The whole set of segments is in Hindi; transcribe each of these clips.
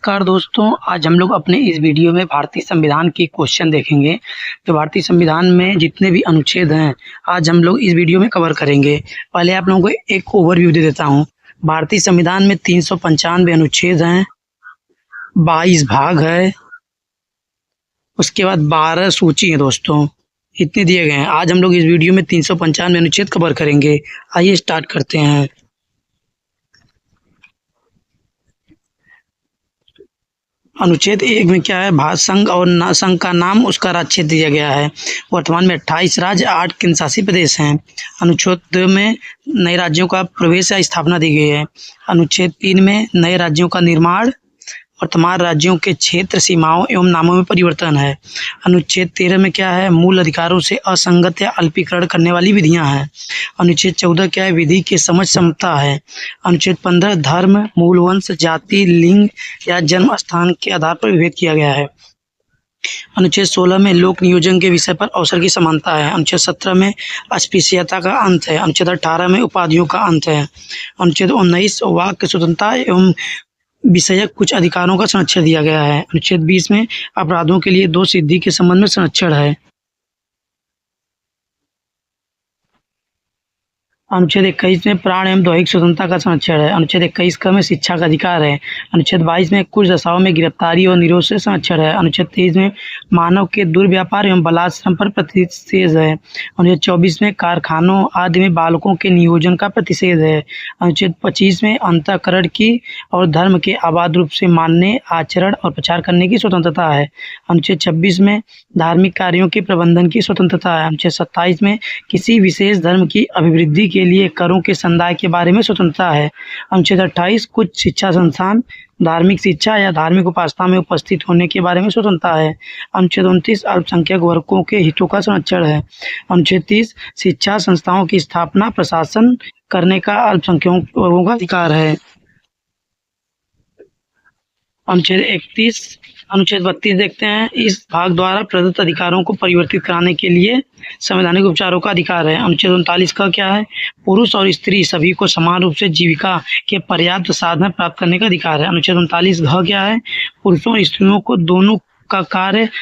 नमस्कार दोस्तों, आज हम लोग अपने इस वीडियो में भारतीय संविधान की क्वेश्चन देखेंगे। तो भारतीय संविधान में जितने भी अनुच्छेद हैं, आज हम लोग इस वीडियो में कवर करेंगे। पहले आप लोगों को एक ओवरव्यू दे देता हूँ। भारतीय संविधान में 395 अनुच्छेद हैं, 22 भाग है, उसके बाद 12 सूची है दोस्तों, इतने दिए गए हैं। आज हम लोग इस वीडियो में 395 अनुच्छेद कवर करेंगे। आइए स्टार्ट करते हैं। अनुच्छेद 1 में क्या है, भारत संघ और संघ का नाम उसका राज्य क्षेत्र दिया गया है। वर्तमान में 28 राज्य, 8 केंद्र शासित प्रदेश हैं। अनुच्छेद 2 में नए राज्यों का प्रवेश या स्थापना दी गई है। अनुच्छेद 3 में नए राज्यों का निर्माण, वर्तमान राज्यों के क्षेत्र, सीमाओं एवं नामों में परिवर्तन है। अनुच्छेद 13 में क्या है, मूल अधिकारों से असंगत या अल्पीकरण करने वाली विधियां हैं। अनुच्छेद 14 क्या है, विधि के समझ समता है। अनुच्छेद 15 धर्म, मूल वंश, जाति, लिंग या जन्म स्थान के आधार पर विभेद किया गया है। अनुच्छेद 16 में लोक नियोजन के विषय पर अवसर की समानता है। अनुच्छेद 17 में अस्पृश्यता का अंत है। अनुच्छेद 18 में उपाधियों का अंत है। अनुच्छेद 19 वाक स्वतंत्रता एवं विषयक कुछ अधिकारों का संरक्षण दिया गया है। अनुच्छेद 20 में अपराधों के लिए दोष सिद्धि के संबंध में संरक्षण है। अनुच्छेद 21 में प्राण एवं दैहिक स्वतंत्रता का संरक्षण है। अनुच्छेद 21 का में शिक्षा का अधिकार है। अनुच्छेद 22 में कुछ दशाओं में गिरफ्तारी और निरोध से संरक्षण है। अनुच्छेद 23 में मानव के दुर्व्यापार एवं बलात्श्रम पर प्रतिषेध है। अनुच्छेद 24 में कारखानों आदि में बालकों के नियोजन का प्रतिषेध है। अनुच्छेद 25 में अंतःकरण की और धर्म के अबाध रूप से मानने, आचरण और प्रचार करने की स्वतंत्रता है। अनुच्छेद 26 में धार्मिक कार्यों के प्रबंधन की स्वतंत्रता है। अनुच्छेद 27 में किसी विशेष धर्म की अभिवृद्धि के लिए करों के संदाय के बारे में स्वतंत्रता है। अनुच्छेद 28 कुछ शिक्षा संस्थान धार्मिक शिक्षा या धार्मिक उपासना में उपस्थित होने के बारे में स्वतंत्रता है। अनुच्छेद 29 अल्पसंख्यक वर्गों के हितों का संरक्षण है। अनुच्छेद 30 शिक्षा संस्थाओं की स्थापना प्रशासन करने का अल्पसंख्यक वर्गों का अधिकार है। अनुच्छेद 32 देखते हैं। इस भाग द्वारा प्रदत्त अधिकारों को परिवर्तित कराने के लिए संवैधानिक उपचारों का अधिकार है। अनुच्छेद 39 का क्या है, पुरुष और स्त्री सभी को समान रूप से जीविका के पर्याप्त साधन प्राप्त करने का अधिकार है। अनुच्छेद 39 घ क्या है, पुरुषों और स्त्रियों को दोनों का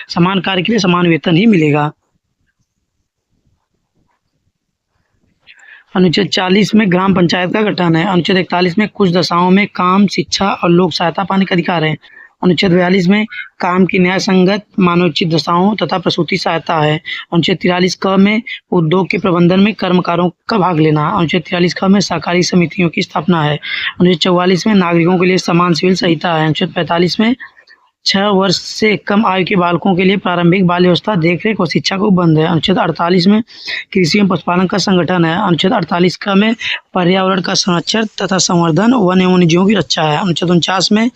समान कार्य के लिए समान वेतन ही मिलेगा। अनुच्छेद 40 में ग्राम पंचायत का गठन है। अनुच्छेद 41 में कुछ दशाओं में काम, शिक्षा और लोक सहायता पाने का अधिकार है। अनुच्छेद 42 में काम की न्याय संगत मानवोचित दशाओं तथा प्रसूति सहायता है। अनुच्छेद 43 क में उद्योग के प्रबंधन में कर्मकारों का भाग लेना। अनुच्छेद 43 ख में सहकारी समितियों की स्थापना है। अनुच्छेद 44 में नागरिकों के लिए समान सिविल संहिता है। अनुच्छेद 45 में 6 वर्ष से कम आयु के बालकों के लिए प्रारंभिक बाल व्यवस्था, देखरेख और शिक्षा को बंद है। अनुच्छेद 48 में कृषि एवं पशुपालन का संगठन है। अनुच्छेद 48 का में पर्यावरण का संरक्षण तथा संवर्धन, वन एवं वन्यजीवों की रक्षा है। अनुच्छेद 49 में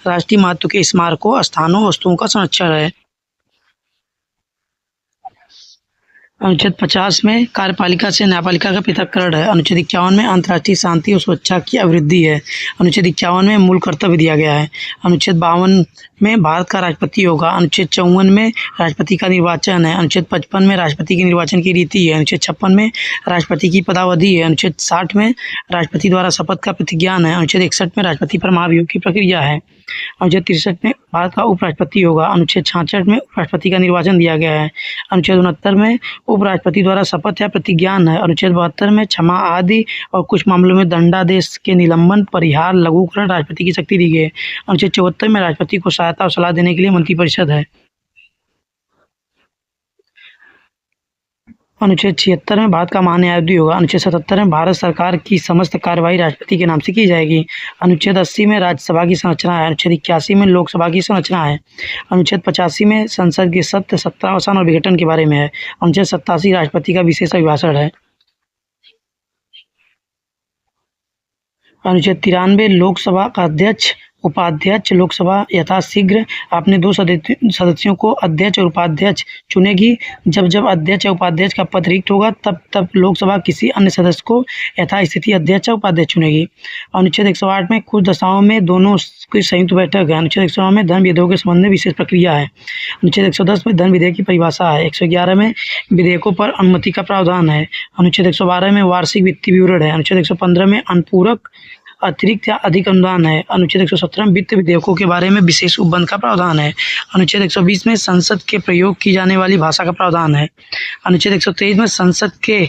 राष्ट्रीय महत्व के स्मारकों, स्थानों, वस्तुओं का संरक्षण है। अनुच्छेद 50 में कार्यपालिका से न्यायपालिका का पृथक्करण है। अनुच्छेद 51 में अंतर्राष्ट्रीय शांति और सुरक्षा की अभिवृद्धि है। अनुच्छेद 51 में मूल कर्तव्य दिया गया है। अनुच्छेद 52 में भारत का राष्ट्रपति होगा। अनुच्छेद 54 में राष्ट्रपति का निर्वाचन है। अनुच्छेद 55 में राष्ट्रपति के निर्वाचन की रीति है। अनुच्छेद 56 में राष्ट्रपति की पदावधि है। अनुच्छेद 60 में राष्ट्रपति द्वारा शपथ का प्रतिज्ञान है। अनुच्छेद 61 में राष्ट्रपति पर महाभियोग की प्रक्रिया है। अनुच्छेद 63 में भारत का उपराष्ट्रपति होगा। अनुच्छेद 66 में उपराष्ट्रपति का निर्वाचन दिया गया है। अनुच्छेद 69 में उपराष्ट्रपति द्वारा शपथ या प्रतिज्ञान है। अनुच्छेद 72 में क्षमा आदि और कुछ मामलों में दंडादेश के निलंबन, परिहार, लघुकरण राष्ट्रपति की शक्ति दी गई है। अनुच्छेद 74 में राष्ट्रपति को सहायता और सलाह देने के लिए मंत्रिपरिषद है। अनुच्छेद 76 में भारत का महान्यायाधीश होगा। अनुच्छेद 77 में भारत सरकार की समस्त कार्यवाही राष्ट्रपति के नाम से की जाएगी। अनुच्छेद 80 में राज्यसभा की संरचना है। अनुच्छेद 81 में लोकसभा की संरचना है। अनुच्छेद 85 में संसद के सत्ता अवसान और विघटन के बारे में है। अनुच्छेद 87 राष्ट्रपति का विशेष अभिभाषण है। अनुच्छेद 93 लोकसभा का अध्यक्ष, उपाध्यक्ष लोकसभा यथाशीघ्र अपने 2 सदस्यों को अध्यक्ष और उपाध्यक्ष चुनेगी। जब जब अध्यक्ष या उपाध्यक्ष का पद रिक्त होगा तब लोकसभा किसी अन्य सदस्य को यथास्थिति अध्यक्ष या उपाध्यक्ष चुनेगी। अनुच्छेद 108 में कुछ दशाओं में दोनों की संयुक्त बैठक है। अनुच्छेद 109 में धन विधेयकों के संबंध में विशेष प्रक्रिया है। अनुच्छेद 110 में धन विधेयक की परिभाषा है। 111 में विधेयकों पर अनुमति का प्रावधान है। अनुच्छेद 112 में वार्षिक वित्तीय विवरण है। अनुच्छेद 115 में अनुपूरक अतिरिक्त या अधिक अनुदान है। अनुच्छेद 117 में वित्त विधेयकों के बारे में विशेष उपबंध का प्रावधान है। अनुच्छेद 120 में संसद के प्रयोग की जाने वाली भाषा का प्रावधान है। अनुच्छेद 123 में संसद के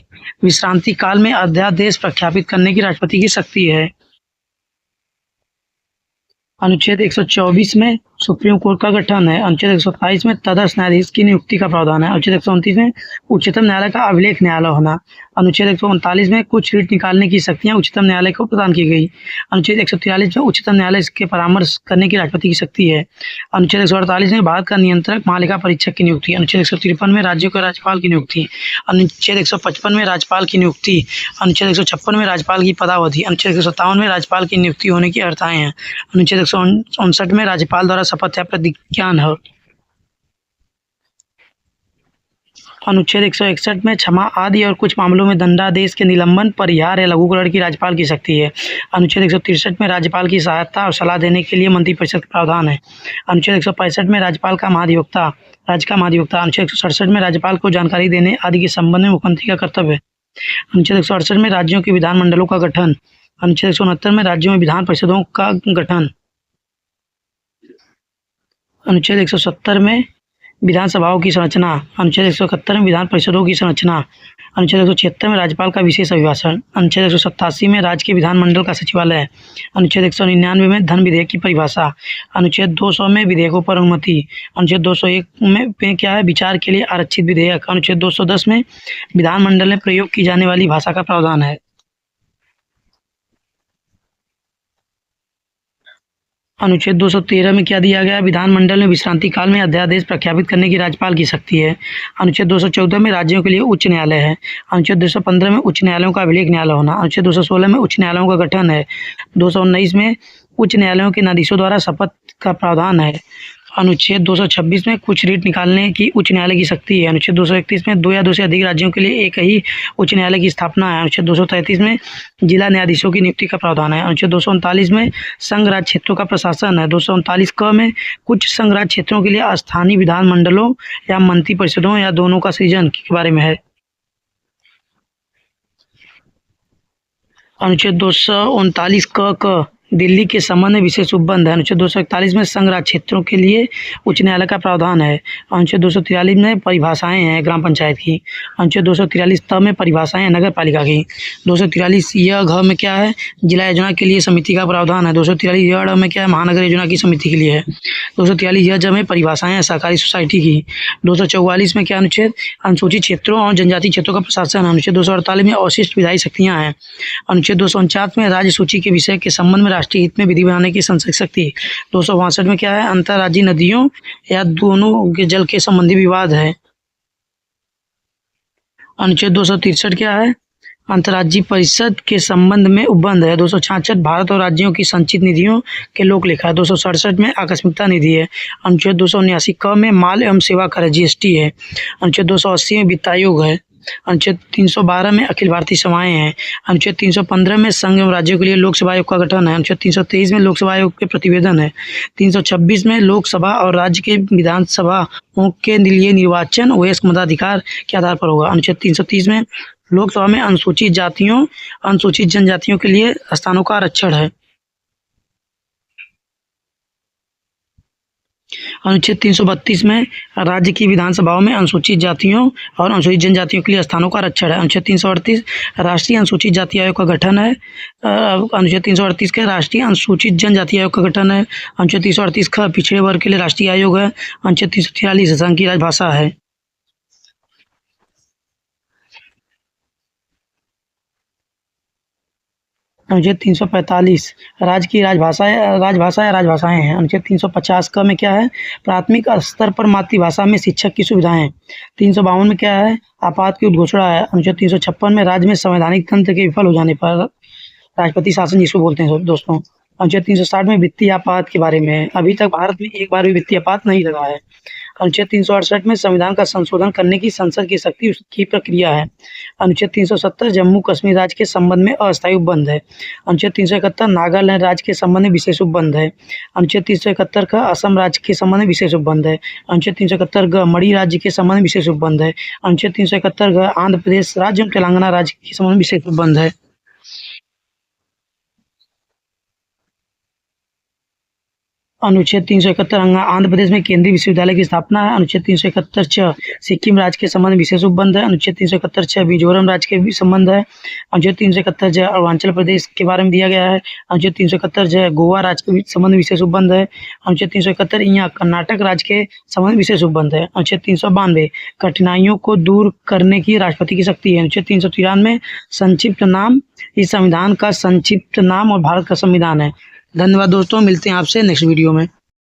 विश्रांति काल में अध्यादेश प्रख्यापित करने की राष्ट्रपति की शक्ति है। अनुच्छेद 124 में सुप्रीम कोर्ट का गठन है। अनुच्छेद 127 में तदर्थ न्यायाधीश की नियुक्ति का प्रावधान है। अनुच्छेद 129 में उच्चतम न्यायालय का अभिलेख न्यायालय होना। अनुच्छेद 139 में कुछ रीट निकालने की शक्तियां उच्चतम न्यायालय को प्रदान की गई। अनुच्छेद 143 में उच्चतम न्यायालय के परामर्श करने की राष्ट्रपति की शक्ति है। अनुच्छेद 148 में भारत का नियंत्रक महालेखा परीक्षक की नियुक्ति। अनुच्छेद 153 में राज्यों के राज्यपाल की नियुक्ति। अनुच्छेद 155 में राज्यपाल की नियुक्ति। अनुच्छेद 156 में राज्यपाल की पदावधि। अनुच्छेद 157 में राज्यपाल की नियुक्ति होने की अर्थाएं हैं। अनुच्छेद 159 में राज्यपाल द्वारा शपथ या प्रतिज्ञान है। अनुच्छेद 161 में क्षमा आदि और कुछ मामलों में दंडादेश के निलंबन, परिहार या लघुकरण की राज्यपाल की शक्ति है। अनुच्छेद 163 में राज्यपाल की सहायता और सलाह देने के लिए मंत्रिपरिषद का प्रावधान है। अनुच्छेद 165 में राज्य का महाधिवक्ता। अनुच्छेद 167 में राज्यपाल को जानकारी देने आदि के संबंध में मुख्यमंत्री का कर्तव्य है। अनुच्छेद 168 में राज्यों के विधानमंडलों का गठन। अनुच्छेद 169 में राज्यों में विधान परिषदों का गठन। अनुच्छेद 170 में विधानसभाओं की संरचना। अनुच्छेद 171 में विधान परिषदों की संरचना। अनुच्छेद 176 में राज्यपाल का विशेष अभिभाषण। अनुच्छेद 187 में राज्य के विधानमंडल का सचिवालय। अनुच्छेद 199 में धन विधेयक की परिभाषा। अनुच्छेद 200 में विधेयकों पर अनुमति। अनुच्छेद 201 में क्या है, विचार के लिए आरक्षित विधेयक। अनुच्छेद 210 में विधानमंडल में प्रयोग की जाने वाली भाषा का प्रावधान है। अनुच्छेद 213 में क्या दिया गया, विधानमंडल में विश्रांति काल में अध्यादेश प्रख्यापित करने की राज्यपाल की शक्ति है। अनुच्छेद 214 में राज्यों के लिए उच्च न्यायालय है। अनुच्छेद 215 में उच्च न्यायालयों का अभिलेख न्यायालय होना। अनुच्छेद 216 में उच्च न्यायालयों का गठन है। 219 में उच्च न्यायालयों के न्यायाधीशों द्वारा शपथ का प्रावधान है। अनुच्छेद 226 में कुछ रीट निकालने की उच्च न्यायालय की शक्ति है। अनुच्छेद 231 में 2 या 2 से अधिक राज्यों के लिए एक ही उच्च न्यायालय की स्थापना है। अनुच्छेद 233 में जिला न्यायाधीशों की नियुक्ति का प्रावधान है। अनुच्छेद 239 में संघ राज्य क्षेत्रों का प्रशासन है। 239 क में कुछ संघ राज्य क्षेत्रों के लिए स्थानीय विधानमंडलों या मंत्री परिषदों या दोनों का सृजन के बारे में है। अनुच्छेद 239 क दिल्ली के संबंध में विशेष उपबंध है। अनुच्छेद 241 में संघ राज्य क्षेत्रों के लिए उच्च न्यायालय का प्रावधान है। अनुच्छेद 243 में परिभाषाएं हैं ग्राम पंचायत की। अनुच्छेद 243 त में परिभाषाएं हैं नगर पालिका की। 243 य घ में क्या है, जिला योजना के लिए समिति का प्रावधान है। 243 य में क्या है, महानगर योजना की समिति के लिए है। 243 य ज में परिभाषाएं हैं सहकारी सोसाइटी की। 244 में क्या अनुच्छेद, अनुसूचित क्षेत्रों और जनजाति क्षेत्रों का प्रशासन है। अनुच्छेद 248 में अवशिष्ट विधायी शक्तियां हैं। अनुच्छेद 249 में राज्य सूची के विषय के संबंध में राष्ट्रीय हित में विधि बनाने की संसद शक्ति। 262 में क्या है, अंतर्राज्यीय नदियों या दोनों के जल के संबंधी विवाद है। अनुच्छेद 263 क्या है, अंतर्राज्यीय परिषद के संबंध में उपबंध है। 266 भारत और राज्यों की संचित निधियों के लोक लेखा। 267 में आकस्मिकता निधि है। अनुच्छेद 279 क में माल एवं सेवा कर जीएसटी है। अनुच्छेद 280 में वित्त आयोग है। अनुच्छेद 312 में अखिल भारतीय सभाएं हैं। अनुच्छेद 315 में संघ एवं राज्यों के लिए लोकसभा आयोग का गठन है। अनुच्छेद 323 में लोकसभा आयोग के प्रतिवेदन है। 326 में लोकसभा और राज्य के विधानसभाओं के लिए निर्वाचन वयस्क मताधिकार के आधार पर होगा। अनुच्छेद 330 में लोकसभा में अनुसूचित जातियों अनुसूचित जनजातियों के लिए स्थानों का आरक्षण है। अनुच्छेद 332 में राज्य की विधानसभाओं में अनुसूचित जातियों और अनुसूचित जनजातियों के लिए स्थानों का आरक्षण है। अनुच्छेद 338 राष्ट्रीय अनुसूचित जाति आयोग का गठन है। अनुच्छेद 338 के राष्ट्रीय अनुसूचित जनजाति आयोग का गठन है। अनुच्छेद 338 का पिछड़े वर्ग के लिए राष्ट्रीय आयोग है। अनुच्छेद 343 संघ की राजभाषा है। अनुच्छेद 345 राज्य की राजभाषा या राजभाषाएं हैं। अनुच्छेद 350 क में क्या है, प्राथमिक स्तर पर मातृभाषा में शिक्षक की सुविधाएं। 352 में क्या है, आपात की उद्घोषणा है। अनुच्छेद 356 में राज्य में संवैधानिक तंत्र के विफल हो जाने पर राष्ट्रपति शासन जिसको बोलते हैं दोस्तों। अनुच्छेद 360 में वित्तीय आपात के बारे में, अभी तक भारत में एक बार भी वित्तीय आपात नहीं लगा है। अनुच्छेद 368 में संविधान का संशोधन करने की संसद की शक्ति की प्रक्रिया है। अनुच्छेद 370 जम्मू कश्मीर राज्य के संबंध में अस्थायी उपबंध है। अनुच्छेद 371 नागालैंड राज्य के संबंध में विशेष उपबंध है। अनुच्छेद 371 का असम राज्य के संबंध में विशेष उपबंध है। अनुच्छेद 371 ग मणि राज्य के संबंध में विशेष उपबंध है। अनुच्छेद 371 ग आंध्र प्रदेश राज्य और तेलंगाना राज्य के संबंध में विशेष उपबंध है। अनुच्छेद 371 आंध्र प्रदेश में केंद्रीय विश्वविद्यालय की स्थापना है। अनुच्छेद 371 छ सिक्किम राज्य के संबंध विशेष उपबंध है। अनुच्छेद 371 छ मिजोरम राज्य के संबंध है। अनुच्छेद 371 ज अरुणाचल प्रदेश के बारे में दिया गया है। अनुच्छेद 371 ज गोवा राज्य के संबंध विशेष उपबंध है। अनुच्छेद 371 यहाँ कर्नाटक राज्य के संबंध विशेष उपबंध है। अनुच्छेद 392 कठिनाइयों को दूर करने की राष्ट्रपति की शक्ति है। अनुच्छेद 393 संक्षिप्त नाम इस संविधान का संक्षिप्त नाम और भारत का संविधान है। धन्यवाद दोस्तों, मिलते हैं आपसे नेक्स्ट वीडियो में।